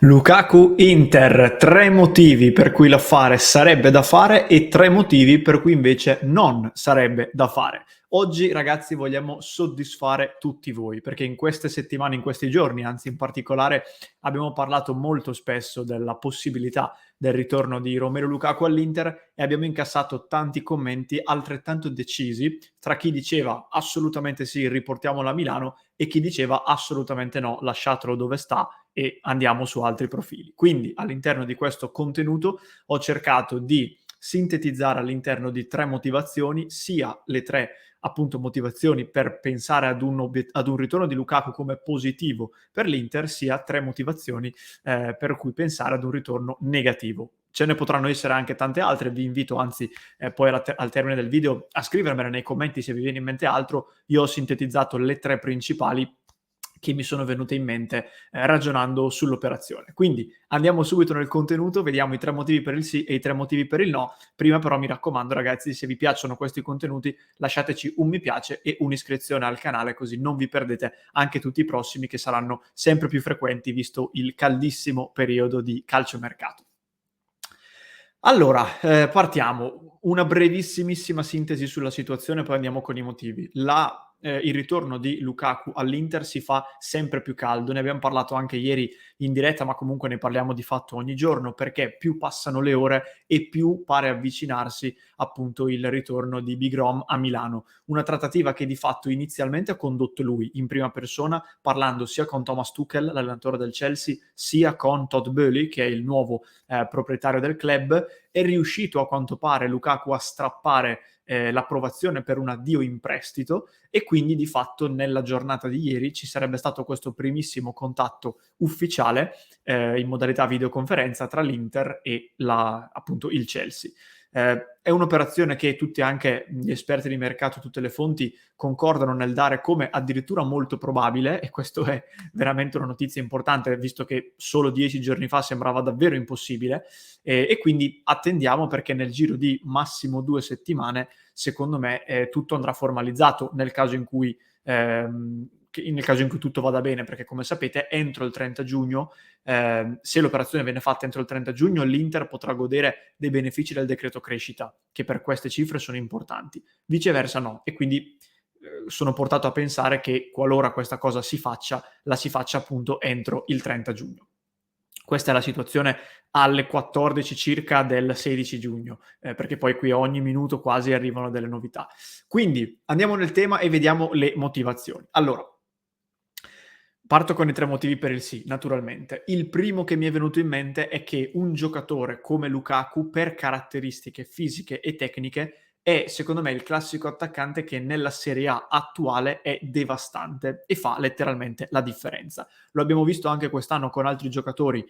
Lukaku Inter, 3 motivi per cui l'affare sarebbe da fare e 3 motivi per cui invece non sarebbe da fare. Oggi ragazzi vogliamo soddisfare tutti voi perché in queste settimane, in questi giorni, anzi in particolare abbiamo parlato molto spesso della possibilità del ritorno di Romelu Lukaku all'Inter e abbiamo incassato tanti commenti altrettanto decisi tra chi diceva assolutamente sì, riportiamolo a Milano e chi diceva assolutamente no, lasciatelo dove sta e andiamo su altri profili. Quindi all'interno di questo contenuto ho cercato di sintetizzare all'interno di 3 motivazioni, sia le 3 appunto motivazioni per pensare ad un ritorno di Lukaku come positivo per l'Inter, sia 3 motivazioni per cui pensare ad un ritorno negativo. Ce ne potranno essere anche tante altre, vi invito anzi poi al termine del video a scrivermele nei commenti se vi viene in mente altro. Io ho sintetizzato le 3 principali che mi sono venute in mente ragionando sull'operazione. Quindi andiamo subito nel contenuto, vediamo i 3 motivi per il sì e i 3 motivi per il no. Prima però mi raccomando ragazzi, se vi piacciono questi contenuti lasciateci un mi piace e un'iscrizione al canale, così non vi perdete anche tutti i prossimi che saranno sempre più frequenti visto il caldissimo periodo di calciomercato. Allora, partiamo. Una brevissimissima sintesi sulla situazione, poi andiamo con i motivi. Il ritorno di Lukaku all'Inter si fa sempre più caldo. Ne abbiamo parlato anche ieri in diretta, ma comunque ne parliamo di fatto ogni giorno, perché più passano le ore e più pare avvicinarsi appunto il ritorno di Big Rom a Milano. Una trattativa che di fatto inizialmente ha condotto lui in prima persona, parlando sia con Thomas Tuchel, l'allenatore del Chelsea, sia con Todd Boehly, che è il nuovo proprietario del club. È riuscito a quanto pare Lukaku a strappare l'approvazione per un addio in prestito e quindi di fatto nella giornata di ieri ci sarebbe stato questo primissimo contatto ufficiale in modalità videoconferenza tra l'Inter e appunto il Chelsea. È un'operazione che tutti, anche gli esperti di mercato, tutte le fonti concordano nel dare come addirittura molto probabile, e questo è veramente una notizia importante visto che solo 10 giorni fa sembrava davvero impossibile, e quindi attendiamo perché nel giro di massimo 2 settimane secondo me tutto andrà formalizzato nel caso in cui tutto vada bene, perché come sapete entro il 30 giugno, se l'operazione viene fatta entro il 30 giugno, l'Inter potrà godere dei benefici del decreto crescita, che per queste cifre sono importanti. Viceversa no, e quindi sono portato a pensare che qualora questa cosa si faccia, la si faccia appunto entro il 30 giugno. Questa è la situazione alle 14 circa del 16 giugno, perché poi qui ogni minuto quasi arrivano delle novità. Quindi andiamo nel tema e vediamo le motivazioni. Allora, parto con i 3 motivi per il sì, naturalmente. Il primo che mi è venuto in mente è che un giocatore come Lukaku, per caratteristiche fisiche e tecniche, è secondo me il classico attaccante che nella Serie A attuale è devastante e fa letteralmente la differenza. Lo abbiamo visto anche quest'anno con altri giocatori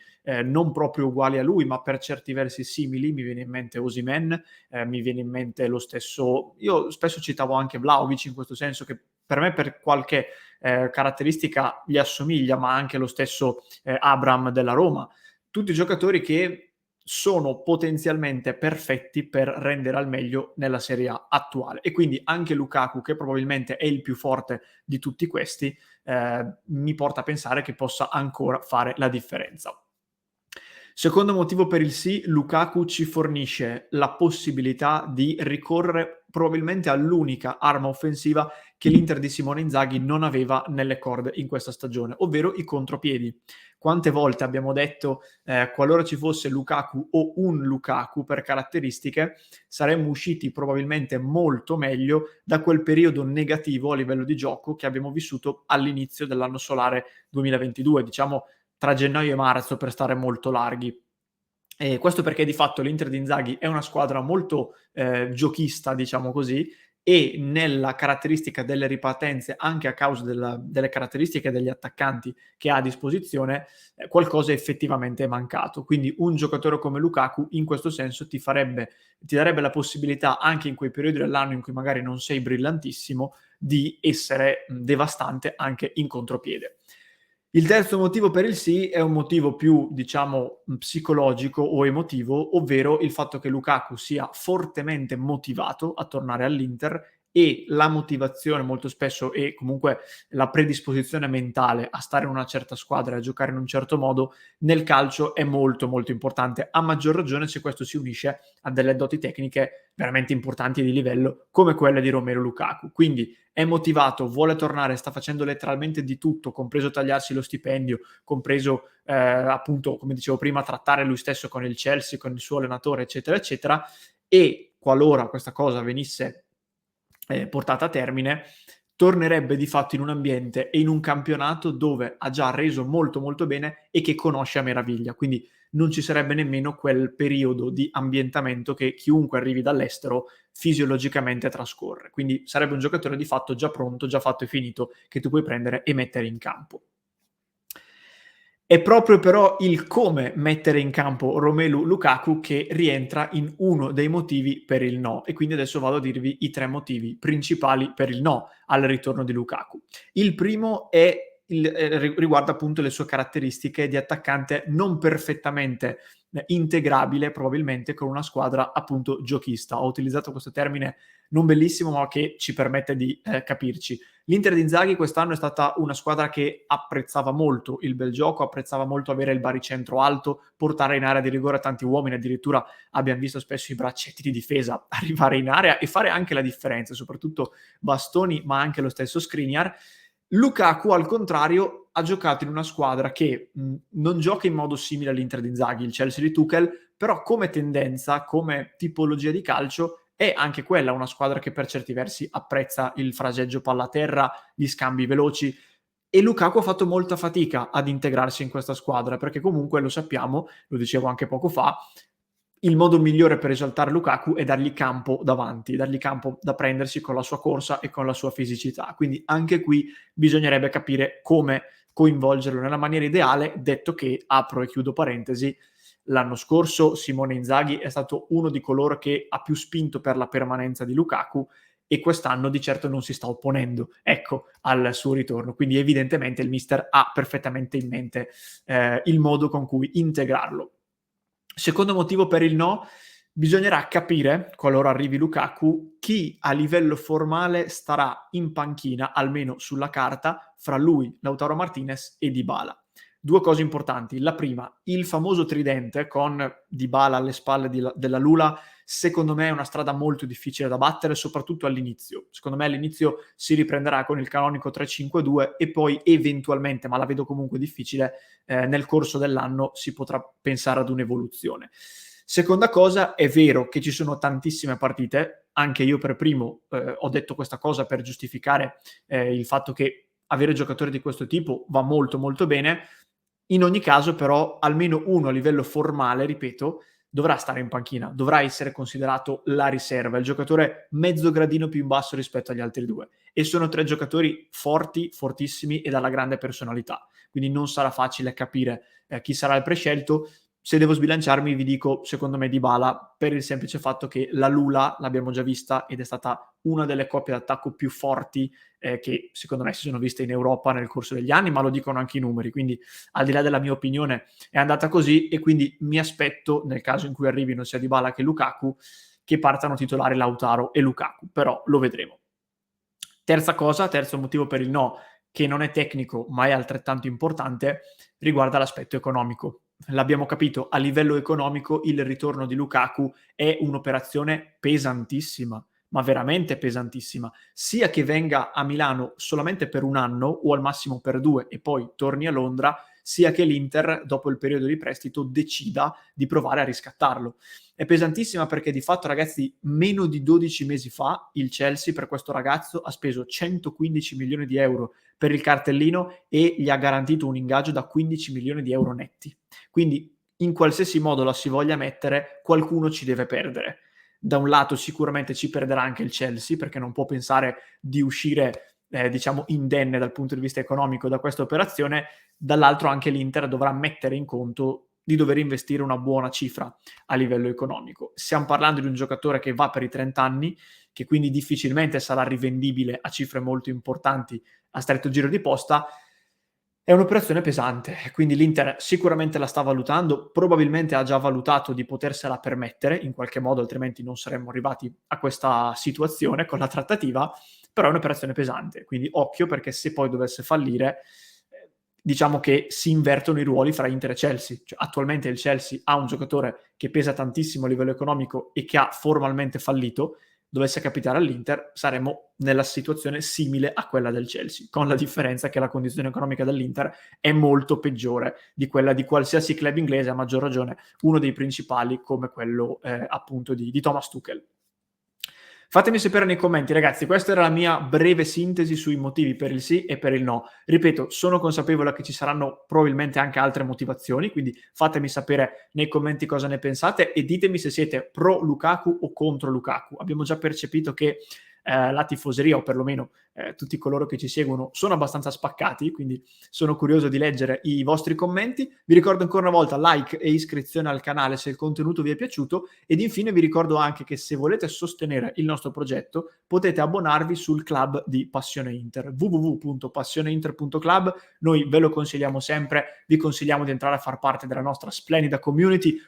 non proprio uguali a lui, ma per certi versi simili. Mi viene in mente Osimhen, mi viene in mente lo stesso. Io spesso citavo anche Vlahovic in questo senso, che per me per qualche caratteristica gli assomiglia, ma anche lo stesso Abraham della Roma. Tutti giocatori che sono potenzialmente perfetti per rendere al meglio nella Serie A attuale, e quindi anche Lukaku, che probabilmente è il più forte di tutti questi, mi porta a pensare che possa ancora fare la differenza. Secondo motivo per il sì, Lukaku ci fornisce la possibilità di ricorrere probabilmente all'unica arma offensiva che l'Inter di Simone Inzaghi non aveva nelle corde in questa stagione, ovvero i contropiedi. Quante volte abbiamo detto qualora ci fosse Lukaku o un Lukaku per caratteristiche, saremmo usciti probabilmente molto meglio da quel periodo negativo a livello di gioco che abbiamo vissuto all'inizio dell'anno solare 2022, diciamo tra gennaio e marzo per stare molto larghi. Questo perché di fatto l'Inter di Inzaghi è una squadra molto giochista, diciamo così, e nella caratteristica delle ripartenze, anche a causa delle caratteristiche degli attaccanti che ha a disposizione, qualcosa effettivamente è mancato. Quindi un giocatore come Lukaku in questo senso ti darebbe la possibilità, anche in quei periodi dell'anno in cui magari non sei brillantissimo, di essere devastante anche in contropiede. Il terzo motivo per il sì è un motivo più, diciamo, psicologico o emotivo, ovvero il fatto che Lukaku sia fortemente motivato a tornare all'Inter e la motivazione molto spesso e comunque la predisposizione mentale a stare in una certa squadra e a giocare in un certo modo nel calcio è molto molto importante, a maggior ragione se questo si unisce a delle doti tecniche veramente importanti e di livello come quelle di Romelu Lukaku. Quindi è motivato, vuole tornare, sta facendo letteralmente di tutto, compreso tagliarsi lo stipendio, compreso appunto, come dicevo prima, trattare lui stesso con il Chelsea, con il suo allenatore, eccetera, eccetera, e qualora questa cosa venisse portata a termine, tornerebbe di fatto in un ambiente e in un campionato dove ha già reso molto molto bene e che conosce a meraviglia, quindi non ci sarebbe nemmeno quel periodo di ambientamento che chiunque arrivi dall'estero fisiologicamente trascorre, quindi sarebbe un giocatore di fatto già pronto, già fatto e finito, che tu puoi prendere e mettere in campo. È proprio però il come mettere in campo Romelu Lukaku che rientra in uno dei motivi per il no, e quindi adesso vado a dirvi i 3 motivi principali per il no al ritorno di Lukaku. Il primo è riguarda appunto le sue caratteristiche di attaccante non perfettamente integrabile probabilmente con una squadra appunto giochista. Ho utilizzato questo termine non bellissimo, ma che ci permette di capirci. L'Inter di Inzaghi quest'anno è stata una squadra che apprezzava molto il bel gioco, apprezzava molto avere il baricentro alto, portare in area di rigore a tanti uomini, addirittura abbiamo visto spesso i braccetti di difesa arrivare in area e fare anche la differenza, soprattutto Bastoni, ma anche lo stesso Skriniar. Lukaku, al contrario, ha giocato in una squadra che non gioca in modo simile all'Inter di Inzaghi, il Chelsea di Tuchel, però come tendenza, come tipologia di calcio, è anche quella una squadra che per certi versi apprezza il fraseggio palla a terra, gli scambi veloci, e Lukaku ha fatto molta fatica ad integrarsi in questa squadra, perché comunque lo sappiamo, lo dicevo anche poco fa, il modo migliore per esaltare Lukaku è dargli campo davanti, dargli campo da prendersi con la sua corsa e con la sua fisicità. Quindi anche qui bisognerebbe capire come coinvolgerlo nella maniera ideale, detto che, apro e chiudo parentesi, l'anno scorso Simone Inzaghi è stato uno di coloro che ha più spinto per la permanenza di Lukaku e quest'anno di certo non si sta opponendo, ecco, al suo ritorno. Quindi evidentemente il mister ha perfettamente in mente il modo con cui integrarlo. Secondo motivo per il no, bisognerà capire, qualora arrivi Lukaku, chi a livello formale starà in panchina, almeno sulla carta, fra lui, Lautaro Martinez e Dybala. 2 cose importanti. La prima, il famoso tridente con Dybala alle spalle della Lula, secondo me è una strada molto difficile da battere, soprattutto all'inizio. Secondo me all'inizio si riprenderà con il canonico 3-5-2 e poi eventualmente, ma la vedo comunque difficile, nel corso dell'anno si potrà pensare ad un'evoluzione. Seconda cosa, è vero che ci sono tantissime partite, anche io per primo ho detto questa cosa per giustificare il fatto che avere giocatori di questo tipo va molto molto bene. In ogni caso però almeno uno a livello formale, ripeto, dovrà stare in panchina, dovrà essere considerato la riserva, il giocatore mezzo gradino più in basso rispetto agli altri 2, e sono 3 giocatori forti, fortissimi e dalla grande personalità, quindi non sarà facile capire chi sarà il prescelto. Se devo sbilanciarmi vi dico, secondo me, Dybala, per il semplice fatto che la Lula l'abbiamo già vista ed è stata una delle coppie d'attacco più forti che secondo me si sono viste in Europa nel corso degli anni, ma lo dicono anche i numeri, quindi al di là della mia opinione è andata così, e quindi mi aspetto, nel caso in cui arrivino sia Dybala che Lukaku, che partano titolari Lautaro e Lukaku, però lo vedremo. Terzo motivo per il no, che non è tecnico ma è altrettanto importante, riguarda l'aspetto economico. L'abbiamo capito, a livello economico il ritorno di Lukaku è un'operazione pesantissima, ma veramente pesantissima, sia che venga a Milano solamente per 1 anno o al massimo per 2 e poi torni a Londra, sia che l'Inter, dopo il periodo di prestito, decida di provare a riscattarlo. È pesantissima perché di fatto, ragazzi, meno di 12 mesi fa il Chelsea per questo ragazzo ha speso 115 milioni di euro per il cartellino e gli ha garantito un ingaggio da 15 milioni di euro netti. Quindi in qualsiasi modo la si voglia mettere, qualcuno ci deve perdere. Da un lato sicuramente ci perderà anche il Chelsea, perché non può pensare di uscire diciamo indenne dal punto di vista economico da questa operazione, dall'altro anche l'Inter dovrà mettere in conto di dover investire una buona cifra a livello economico. Stiamo parlando di un giocatore che va per i 30 anni, che quindi difficilmente sarà rivendibile a cifre molto importanti a stretto giro di posta, È un'operazione pesante, quindi l'Inter sicuramente la sta valutando, probabilmente ha già valutato di potersela permettere in qualche modo, altrimenti non saremmo arrivati a questa situazione con la trattativa, però è un'operazione pesante, quindi occhio perché se poi dovesse fallire, diciamo che si invertono i ruoli fra Inter e Chelsea. Cioè, attualmente il Chelsea ha un giocatore che pesa tantissimo a livello economico e che ha formalmente fallito, dovesse capitare all'Inter, saremmo nella situazione simile a quella del Chelsea, con la differenza che la condizione economica dell'Inter è molto peggiore di quella di qualsiasi club inglese, a maggior ragione uno dei principali come quello appunto di Thomas Tuchel. Fatemi sapere nei commenti, ragazzi, questa era la mia breve sintesi sui motivi per il sì e per il no. Ripeto, sono consapevole che ci saranno probabilmente anche altre motivazioni, quindi fatemi sapere nei commenti cosa ne pensate e ditemi se siete pro Lukaku o contro Lukaku. Abbiamo già percepito che la tifoseria, o perlomeno tutti coloro che ci seguono, sono abbastanza spaccati, quindi sono curioso di leggere i vostri commenti. Vi ricordo ancora una volta like e iscrizione al canale se il contenuto vi è piaciuto ed infine vi ricordo anche che se volete sostenere il nostro progetto potete abbonarvi sul club di Passione Inter, www.passioneinter.club. Noi ve lo consigliamo sempre, vi consigliamo di entrare a far parte della nostra splendida community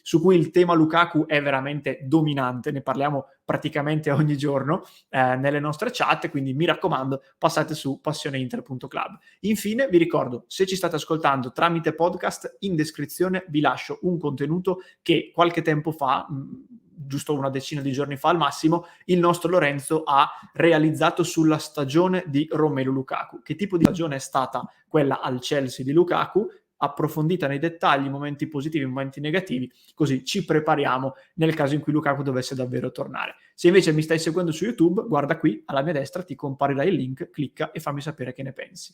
su cui il tema Lukaku è veramente dominante, ne parliamo praticamente ogni giorno nelle nostre chat, quindi mi raccomando passate su passioneinter.club. Infine vi ricordo, se ci state ascoltando tramite podcast, in descrizione vi lascio un contenuto che qualche tempo fa, giusto una decina di giorni fa al massimo, il nostro Lorenzo ha realizzato sulla stagione di Romelu Lukaku. Che tipo di stagione è stata quella al Chelsea di Lukaku? Approfondita nei dettagli, momenti positivi, momenti negativi, così ci prepariamo nel caso in cui Lukaku dovesse davvero tornare. Se invece mi stai seguendo su YouTube, guarda qui alla mia destra, ti comparirà il link, clicca e fammi sapere che ne pensi.